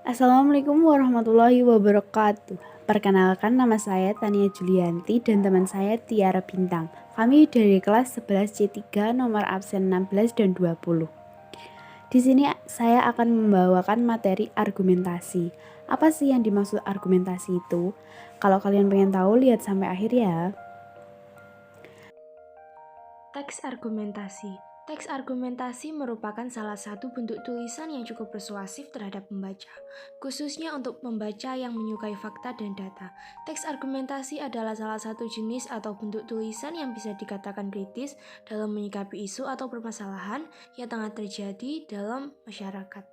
Assalamualaikum warahmatullahi wabarakatuh. Perkenalkan, nama saya Tania Julianti dan teman saya Tiara Bintang. Kami dari kelas 11 C3 nomor absen 16 dan 20. Di sini saya akan membawakan materi argumentasi. Apa sih yang dimaksud argumentasi itu? Kalau kalian pengen tahu, lihat sampai akhir ya. Teks argumentasi. Teks argumentasi merupakan salah satu bentuk tulisan yang cukup persuasif terhadap pembaca, khususnya untuk pembaca yang menyukai fakta dan data. Teks argumentasi adalah salah satu jenis atau bentuk tulisan yang bisa dikatakan kritis dalam menyikapi isu atau permasalahan yang tengah terjadi dalam masyarakat.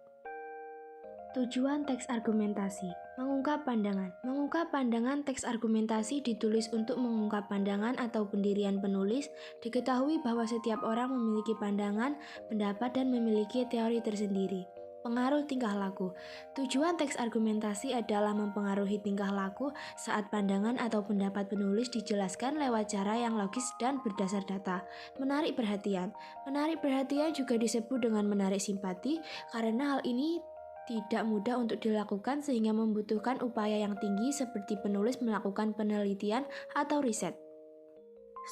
Tujuan teks argumentasi: mengungkap pandangan. Mengungkap pandangan teks argumentasi ditulis untuk mengungkap pandangan atau pendirian penulis. Diketahui bahwa setiap orang memiliki pandangan, pendapat, dan memiliki teori tersendiri. Pengaruh tingkah laku. Tujuan teks argumentasi adalah mempengaruhi tingkah laku saat pandangan atau pendapat penulis dijelaskan lewat cara yang logis dan berdasar data. Menarik perhatian. Menarik perhatian juga disebut dengan menarik simpati karena hal ini tidak mudah untuk dilakukan sehingga membutuhkan upaya yang tinggi seperti penulis melakukan penelitian atau riset.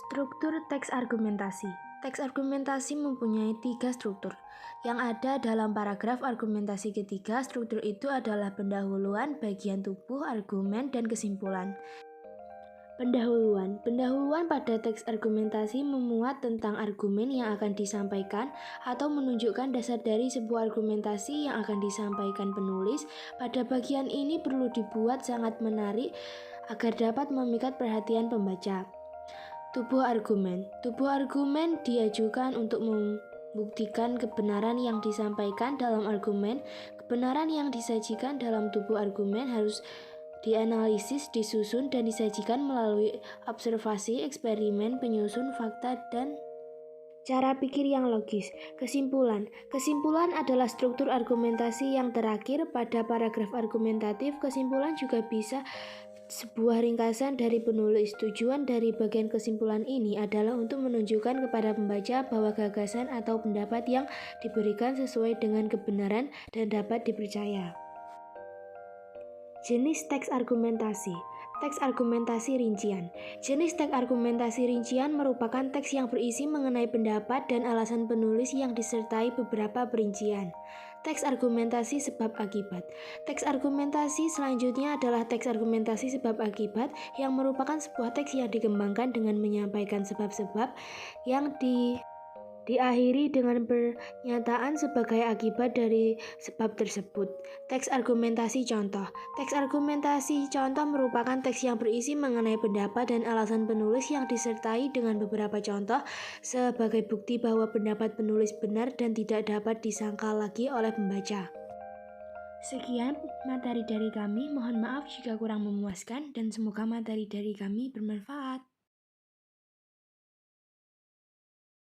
Struktur teks argumentasi. Teks argumentasi mempunyai 3 struktur. Yang ada dalam paragraf argumentasi ketiga, struktur itu adalah pendahuluan, bagian tubuh, argumen, dan kesimpulan. Pendahuluan. Pendahuluan pada teks argumentasi memuat tentang argumen yang akan disampaikan atau menunjukkan dasar dari sebuah argumentasi yang akan disampaikan penulis. Pada bagian ini perlu dibuat sangat menarik agar dapat memikat perhatian pembaca. Tubuh argumen. Tubuh argumen diajukan untuk membuktikan kebenaran yang disampaikan dalam argumen. Kebenaran yang disajikan dalam tubuh argumen harus dianalisis, disusun, dan disajikan melalui observasi, eksperimen, penyusun fakta, dan cara pikir yang logis. Kesimpulan. Kesimpulan adalah struktur argumentasi yang terakhir pada paragraf argumentatif. Kesimpulan juga bisa sebuah ringkasan dari penulis. Tujuan dari bagian kesimpulan ini adalah untuk menunjukkan kepada pembaca bahwa gagasan atau pendapat yang diberikan sesuai dengan kebenaran dan dapat dipercaya. Jenis teks argumentasi. Teks argumentasi rincian. Jenis teks argumentasi rincian merupakan teks yang berisi mengenai pendapat dan alasan penulis yang disertai beberapa perincian. Teks argumentasi sebab akibat. Teks argumentasi selanjutnya adalah teks argumentasi sebab akibat yang merupakan sebuah teks yang dikembangkan dengan menyampaikan sebab-sebab yang diakhiri dengan pernyataan sebagai akibat dari sebab tersebut. Teks argumentasi contoh. Teks argumentasi contoh merupakan teks yang berisi mengenai pendapat dan alasan penulis yang disertai dengan beberapa contoh sebagai bukti bahwa pendapat penulis benar dan tidak dapat disangkal lagi oleh pembaca. Sekian materi dari kami, mohon maaf jika kurang memuaskan dan semoga materi dari kami bermanfaat.